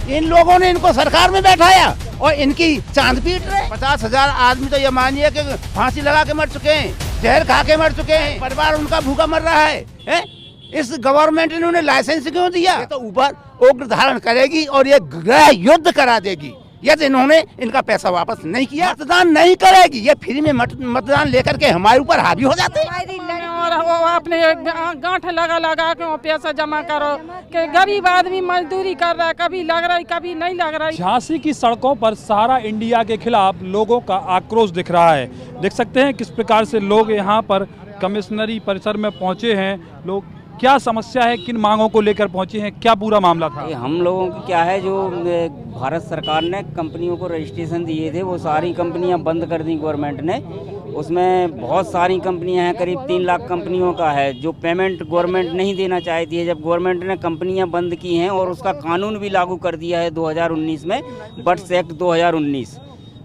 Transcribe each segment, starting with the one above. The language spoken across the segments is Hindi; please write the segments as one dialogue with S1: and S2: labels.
S1: इन लोगों ने इनको सरकार में बैठाया और इनकी चांद पीट रहे। 50,000 आदमी तो ये मानिए कि फांसी लगा के मर चुके हैं, जहर खा के मर चुके हैं, परिवार उनका भूखा मर रहा है? इस गवर्नमेंट ने उन्हें लाइसेंस क्यों दिया? ये तो ऊपर उग्र धारण करेगी और ये गृह युद्ध करा देगी यदि इन्होंने इनका पैसा वापस नहीं किया। मतदान नहीं करेगी, ये फ्री में मतदान लेकर के हमारे ऊपर हावी हो जाते हैं
S2: और वो अपने गांठ लगा के वो पैसा जमा करो कि गरीब आदमी मजदूरी कर रहा है, कभी लग रहा है कभी नहीं लग रहा है।
S3: झांसी की सड़कों पर सहारा इंडिया के खिलाफ लोगों का आक्रोश दिख रहा है। देख सकते हैं किस प्रकार से लोग यहाँ पर कमिश्नरी परिसर में पहुँचे हैं। लोग क्या समस्या है, किन मांगों को लेकर पहुंचे हैं, क्या पूरा मामला था?
S4: हम लोगों की क्या है, जो भारत सरकार ने कंपनियों को रजिस्ट्रेशन दिए थे वो सारी कंपनियां बंद कर दी गवर्नमेंट ने। उसमें बहुत सारी कंपनियां हैं, करीब 3 लाख कंपनियों का है जो पेमेंट गवर्नमेंट नहीं देना चाहती है। जब गवर्नमेंट ने कंपनियां बंद की हैं और उसका कानून भी लागू कर दिया है 2019 में, बट्स एक्ट 2019,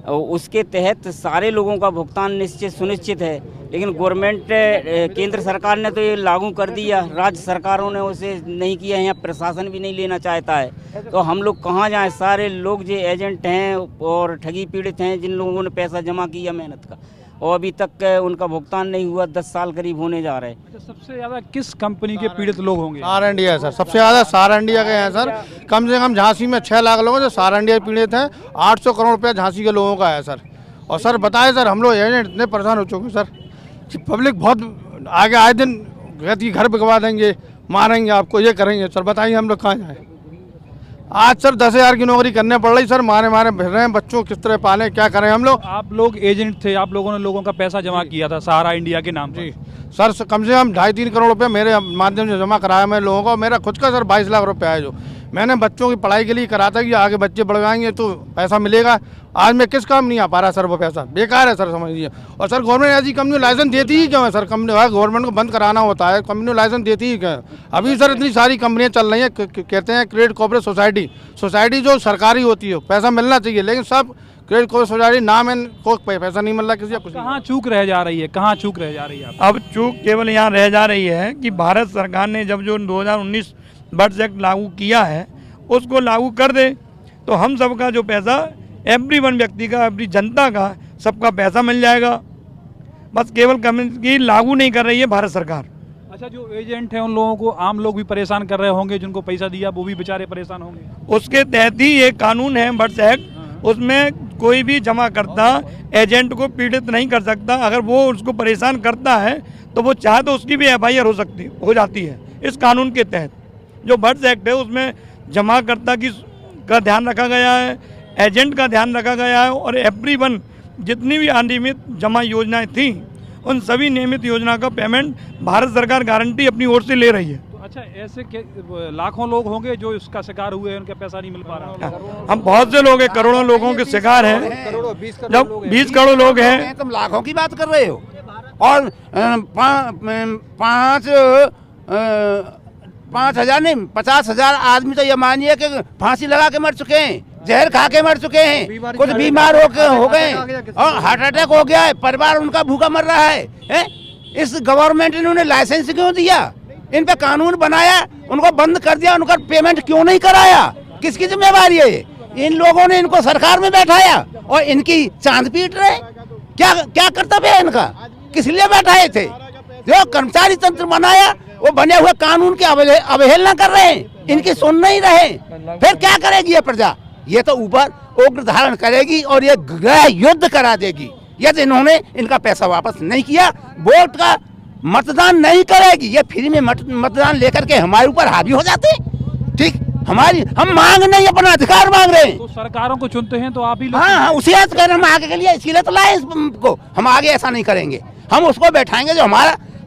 S4: उसके तहत सारे लोगों का भुगतान निश्चित सुनिश्चित है। लेकिन गवर्नमेंट केंद्र सरकार ने तो ये लागू कर दिया, राज्य सरकारों ने उसे नहीं किया है या प्रशासन भी नहीं लेना चाहता है। तो हम लोग कहाँ जाएं? सारे लोग जो एजेंट हैं और ठगी पीड़ित हैं, जिन लोगों ने पैसा जमा किया मेहनत का, और अभी तक उनका भुगतान नहीं हुआ, 10 साल करीब होने जा रहे हैं।
S3: सबसे ज़्यादा किस कंपनी के पीड़ित लोग होंगे?
S5: सहारा इंडिया है सर, सबसे ज़्यादा सहारा इंडिया के हैं सर। कम से कम झांसी में 6 लाख लोग हैं जो सहारा इंडिया पीड़ित हैं। 800 करोड़ रुपया झांसी के लोगों का है सर। और सर बताएं सर, हम लोग एजेंट इतने परेशान हो चुके हैं सर, पब्लिक बहुत आगे आए दिन कहती है घर बिकवा देंगे, मारेंगे आपको, ये करेंगे। सर बताइए हम लोग कहाँ जाएँ? आज सर 10,000 की नौकरी करने पड़ रही सर, मारे फिर रहे हैं, बच्चों किस तरह पालें, क्या करें हम लोग?
S3: आप लोग एजेंट थे, आप लोगों ने लोगों का पैसा जमा किया था सहारा इंडिया के नाम पर।
S5: सर कम से कम 2.5-3 करोड़ रुपए मेरे माध्यम से जमा कराया मैं लोगों को। मेरा खुद का सर 22 लाख रुपया है जो मैंने बच्चों की पढ़ाई के लिए करा था कि आगे बच्चे बढ़वाएंगे तो पैसा मिलेगा। आज मैं किस काम नहीं आ पा रहा सर, वो पैसा बेकार है सर, समझिए। और सर गवर्नमेंट ऐसी कंपनी लाइसेंस देती ही क्यों है सर? कंपनी गवर्नमेंट को बंद कराना होता है, कंपनी लाइसेंस देती ही क्यों है? अभी सर इतनी सारी कंपनियां चल रही हैं, कहते हैं क्रेडिट कोऑपरेटिव सोसाइटी जो सरकारी होती है, पैसा मिलना चाहिए, लेकिन सब क्रेडिट कोऑपरेटिव सोसाइटी नाम है, कोई पैसा नहीं मिल रहा किसी को।
S3: कहाँ चूक रह जा रही है, कहाँ चूक रह जा रही है?
S6: अब चूक केवल यहाँ रह जा रही है कि भारत सरकार ने जब जो 2019 बट्स एक्ट लागू किया है उसको लागू कर दे तो हम सबका जो पैसा, एवरी व्यक्ति का, एवरी जनता का, सबका पैसा मिल जाएगा। बस केवल कम्युनिटी लागू नहीं कर रही है भारत सरकार।
S3: अच्छा, जो एजेंट हैं उन लोगों को आम लोग भी परेशान कर रहे होंगे, जिनको पैसा दिया वो भी बेचारे परेशान होंगे।
S6: उसके तहत ही ये कानून है बट्स एक्ट, उसमें कोई भी जमा करता एजेंट को पीड़ित नहीं कर सकता। अगर वो उसको परेशान करता है तो वो चाहे तो उसकी भी FIR हो जाती है। इस कानून के तहत जो बट्स एक्ट है उसमें जमाकर्ता का ध्यान रखा गया है, एजेंट का ध्यान रखा गया है, और एवरीवन जितनी भी अनियमित जमा योजनाएं थी उन सभी नियमित योजना का पेमेंट भारत सरकार गारंटी अपनी ओर से ले रही है।
S3: तो अच्छा, ऐसे लाखों लोग होंगे जो इसका शिकार हुए हैं, उनका पैसा नहीं मिल पा रहा?
S6: हम बहुत से लोग हैं, करोड़ों लोगों के शिकार हैं। जब 20 करोड़ लोग हैं,
S1: तुम लाखों की बात कर रहे हो। और 5,000 नहीं, 50,000 आदमी तो ये मानिए कि फांसी लगा के मर चुके हैं, जहर खा के मर चुके हैं, कुछ बीमार हो गए और हार्ट अटैक हो गया है, परिवार उनका भूखा मर रहा है? इस गवर्नमेंट ने उन्हें लाइसेंस क्यों दिया? इन पे कानून बनाया, उनको बंद कर दिया, उनका पेमेंट क्यों नहीं कराया? किसकी जिम्मेवारी है ये? इन लोगों ने इनको सरकार में बैठाया और इनकी चांद पीट रहे। क्या कर्तव्य है इनका? किस लिए बैठाए थे? जो कर्मचारी तंत्र बनाया वो बने हुए कानून की अवहेलना कर रहे हैं, इनकी सुन नहीं रहे। फिर क्या करेगी ये प्रजा? ये तो ऊपर उग्र धारण करेगी और ये गृह युद्ध करा देगी यदि इन्होंने इनका पैसा वापस नहीं किया। वोट का मतदान नहीं करेगी, ये फ्री में मतदान लेकर के हमारे ऊपर हावी हो जाते। ठीक, हम मांग नहीं, अपना अधिकार मांग रहे हैं।
S3: तो सरकारों को चुनते हैं तो आप ही लोग।
S1: हाँ, उसी हम आगे के लिए इसीलिए तो लाए इसको। हम आगे ऐसा नहीं करेंगे, हम उसको बैठाएंगे जो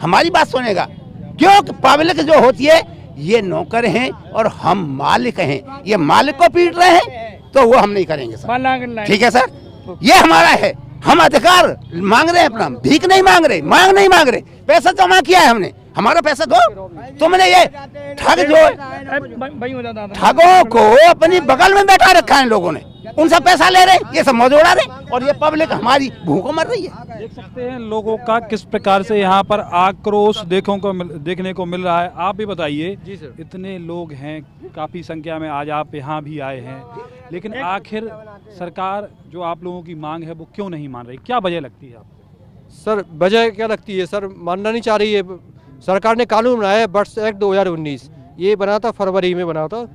S1: हमारी बात सुनेगा। क्यों? पब्लिक जो होती है ये नौकर हैं और हम मालिक हैं। ये मालिक को पीट रहे हैं तो वो हम नहीं करेंगे सर। ठीक है सर, ये हमारा है, हम अधिकार मांग रहे हैं अपना, भीख नहीं मांग रहे, पैसा जमा किया है हमने, हमारा पैसा दो। तुमने ये ठगों को अपनी बगल में बैठा रखा है लोगों ने। उनसे पैसा ले रहे, ये सब मौज उड़ा रहे, और ये पब्लिक हमारी भूखों मर रही है।
S3: देख सकते हैं लोगों का किस प्रकार से यहाँ पर आक्रोश देखने को मिल रहा है। आप भी बताइए जी सर, इतने लोग हैं, काफ़ी संख्या में आज आप यहाँ भी आए हैं, लेकिन आखिर सरकार जो आप लोगों की मांग है वो क्यों नहीं मान रही, क्या वजह लगती है आपको?
S7: सर वजह क्या लगती है सर, मानना नहीं चाह रही है। सरकार ने कानून बनाया है बर्ड्स एक्ट 2019, ये बना था फरवरी में बना था,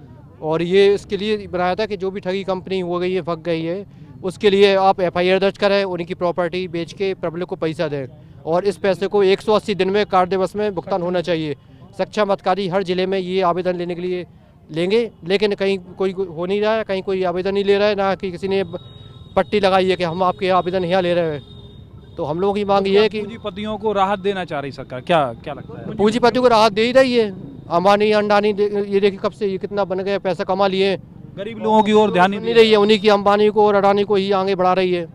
S7: और ये इसके लिए बनाया था कि जो भी ठगी कंपनी हो गई है, फंस गई है, उसके लिए आप FIR दर्ज करें, उनकी प्रॉपर्टी बेच के पब्लिक को पैसा दें, और इस पैसे को 180 दिन में कार्ड दिवस में भुगतान होना चाहिए। सक्षम अधिकारी हर जिले में ये आवेदन लेने के लिए लेंगे, लेकिन कहीं कोई हो नहीं रहा है, कहीं कोई आवेदन नहीं ले रहा है, ना कि किसी ने पट्टी लगाई है कि हम आपके आवेदन यहाँ ले रहे हैं। तो हम लोगों की मांग ये है कि
S3: पूंजीपतियों को राहत देना चाह रही सरकार, क्या क्या लगता है?
S7: पूंजीपतियों को राहत दे ही रही है। अंबानी अंडानी ये देखिए कब से ये कितना बन गए, पैसा कमा लिए,
S3: गरीब लोगों की ओर ध्यान
S7: नहीं रही है, उन्हीं की अंबानी को और अडानी को ही आगे बढ़ा रही है।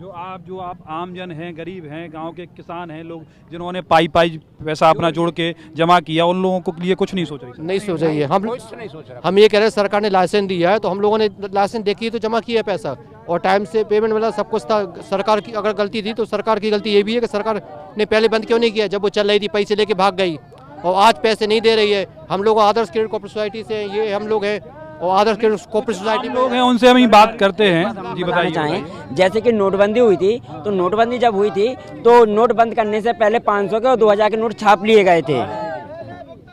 S3: जो आप आमजन हैं, गरीब हैं, गांव के किसान हैं, लोग जिन्होंने पाई पैसा अपना जोड़ के जमा किया, उन लोगों के लिए कुछ नहीं सोच रही?
S7: नहीं सोच रही है। हम ये कह रहे हैं सरकार ने लाइसेंस दिया है, तो हम लोगों ने लाइसेंस देखी तो जमा किया पैसा, और टाइम से पेमेंट मिला, सब कुछ था। सरकार की अगर गलती थी तो सरकार की गलती ये भी है कि सरकार ने पहले बंद क्यों नहीं किया, जब वो चल रही थी पैसे लेके भाग गई, और आज पैसे नहीं दे रही है। हम लोग आदर्श क्रेडिट कोऑपरेटिव सोसाइटी से, ये हम लोग हैं, और आदर्श क्रेडिट कोऑपरेटिव सोसाइटी
S3: लोग हैं, उनसे हम ही बात करते हैं। जी बताइए।
S4: जैसे कि नोटबंदी हुई थी, तो नोटबंदी जब हुई थी तो नोट बंद करने से पहले 500 के और 2000 के नोट छाप लिए गए थे।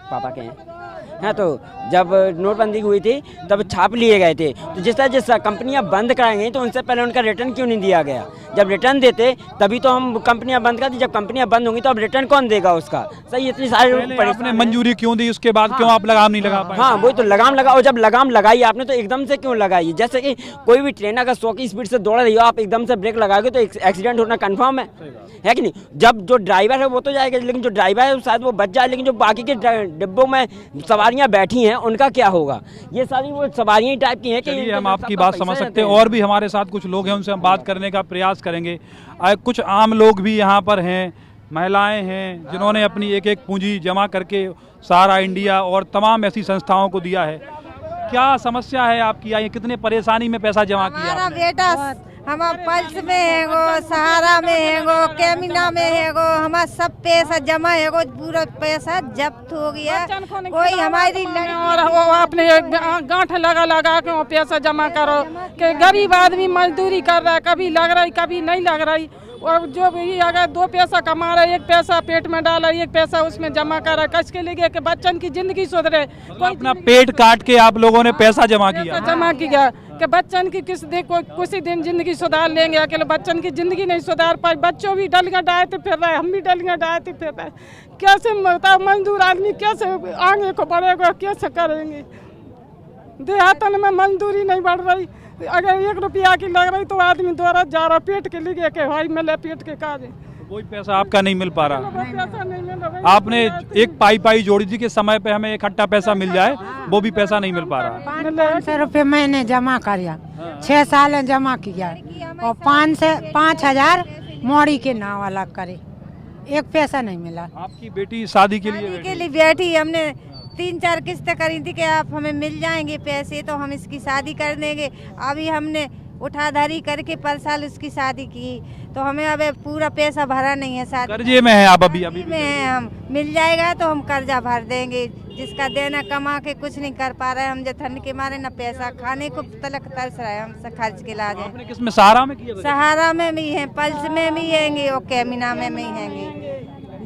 S4: पापा के हैं, तो जब नोटबंदी हुई थी तब छाप लिए गए थे। तो जिस तरह जिस कंपनियां बंद कराई गई तो उनसे पहले उनका रिटर्न क्यों नहीं दिया गया? जब रिटर्न देते तभी तो हम कंपनियां बंद करती, जब कंपनियां बंद होंगी तो अब रिटर्न कौन देगा उसका? सही, इतनी सारी
S3: आपने मंजूरी क्यों दी, उसके बाद क्यों आप लगाम नहीं लगा पाए?
S4: हाँ, वही तो लगाम लगाओ। जब लगाम लगाई आपने तो एकदम से क्यों लगाई? जैसे कि कोई भी ट्रेन अगर 100 की स्पीड से दौड़ रही हो, आप एकदम से ब्रेक लगाओगे तो एक्सीडेंट होना कन्फर्म है कि नहीं? जब जो ड्राइवर है वो तो जाएगा, लेकिन जो ड्राइवर है शायद वो बच जाए, लेकिन जो बाकी के डिब्बों में सवारियां बैठी हैं उनका क्या होगा? ये सारी वो सवारियां टाइप की हैं कि
S3: हम आपकी बात समझ सकते हैं। और भी हमारे साथ कुछ लोग हैं, उनसे हम बात करने का प्रयास करेंगे। कुछ आम लोग भी यहाँ पर हैं, महिलाएं हैं, जिन्होंने अपनी एक एक पूंजी जमा करके सहारा इंडिया और तमाम ऐसी संस्थाओं को दिया है। क्या समस्या है आपकी? आई कितने परेशानी में पैसा जमा किया?
S8: हमारा बेटा हम पल्स में है गो, सहारा में है गो, कैमिना में है गो, हमारा सब पैसा जमा है गो, पूरा पैसा जब्त हो गया। कोई हमारी
S2: और वो अपने गांठ लगा के वो पैसा जमा करो कि गरीब आदमी मजदूरी कर रहा है, कभी लग रही कभी नहीं लग रही, और जो भी अगर 2 पैसा कमा रहा है, 1 पैसा पेट में डाला, 1 पैसा उसमें जमा कर रहा है, कस के लिए कि बच्चन की जिंदगी सुधरे। कोई
S3: अपना पेट काट के आप लोगों ने पैसा जमा किया
S2: कि बच्चन की कुछ ही दिन जिंदगी सुधार लेंगे। अकेले बच्चन की जिंदगी नहीं सुधार पाई, बच्चों भी डलियां डालते फिर रहे, हम भी डलियां डालते फिर रहे। कैसे मजदूर आदमी कैसे आगे को बढ़ेगा, कैसे करेंगे? देहातन में मजदूरी नहीं बढ़ रही, अगर 1 रुपया की लग रही तो आदमी द्वारा जा रहा पेट के लिए के भाई मिले पेट के काज,
S3: कोई पैसा आपका नहीं मिल पा रहा।
S2: पैसा नहीं मिल रहा।
S3: आपने एक पाई जोड़ी थी कि समय पे हमें इकट्ठा पैसा मिल जाए, वो भी पैसा नहीं मिल पा रहा।
S9: 500 रुपये मैंने जमा किया, 6 साल जमा किया, और 5,000 मोड़ी के नाम वाला करे, 1 पैसा नहीं मिला।
S3: आपकी बेटी शादी के लिए
S8: बैठी, हमने 3-4 किस्तें करी थी कि आप हमें मिल जाएंगे पैसे तो हम इसकी शादी कर देंगे। अभी हमने उठाधारी करके पर साल उसकी शादी की, तो हमें अब पूरा पैसा भरा नहीं है, शादी
S3: कर्जे में है आप अभी
S8: में है। हम मिल जाएगा तो हम कर्जा भर देंगे, जिसका देना कमा के कुछ नहीं कर पा रहे हम, जो ठंड के मारे न पैसा खाने को तलक तरस रहे हम, खर्च के लाज है।
S3: किसमें सहारा में किया?
S8: सहारा में भी है, पल्स में भी हैंगे और कैमिना में भी हैंगे,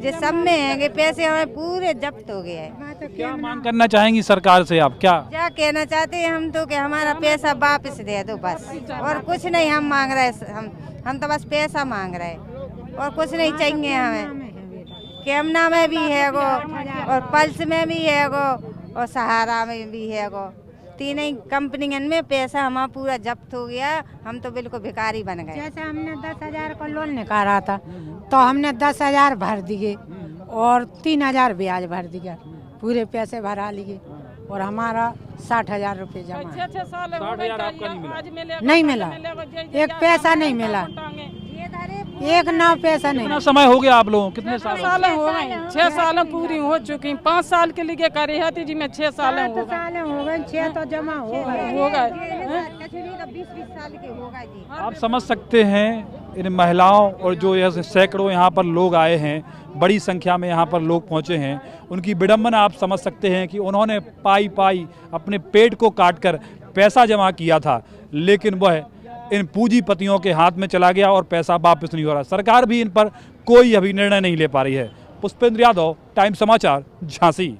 S8: जो सब में हैंगे। पैसे हमें पूरे जब्त हो गए हैं।
S3: क्या मांग करना चाहेंगी सरकार से आप? क्या
S8: कहना चाहते हैं हम तो कि हमारा पैसा वापस दे दो बस, और कुछ नहीं हम मांग रहे, हम तो बस पैसा मांग रहे और कुछ नहीं चाहिए हमें। कैमना में भी है गो, और पल्स में भी है गो, और सहारा में भी है गो, तीनों कंपनियों में पैसा हमारा पूरा जब्त हो गया। हम तो बिल्कुल भिखारी बन गए।
S9: जैसे हमने 10,000 का लोन निकाला था तो हमने 10,000 भर दिए और 3,000 ब्याज भर दिया, पूरे पैसे भरा लिए, और हमारा 60,000 रुपये जमा।
S2: 60,000 आपका
S9: नहीं मिला, 1 पैसा नहीं मिला, 1 9 पैसा नहीं।
S3: कितना समय हो गया आप लोगों? कितने साल
S2: हो गए? 6 साल पूरी हो चुकी। 5 साल के लिए करी है जी में 6 साल हो गए।
S9: 6 तो जमा हो गए।
S8: इसीलिए तो 20-20 साल के होगा जी।
S3: आप समझ सकते हैं इन महिलाओं और जो यह सैकड़ों यहाँ पर लोग आए हैं, बड़ी संख्या में यहाँ पर लोग पहुँचे हैं, उनकी विडंबना आप समझ सकते हैं कि उन्होंने पाई पाई अपने पेट को काटकर पैसा जमा किया था, लेकिन वह इन पूंजीपतियों के हाथ में चला गया और पैसा वापस नहीं हो रहा। सरकार भी इन पर कोई अभी निर्णय नहीं ले पा रही है। पुष्पेंद्र यादव, टाइम समाचार, झांसी।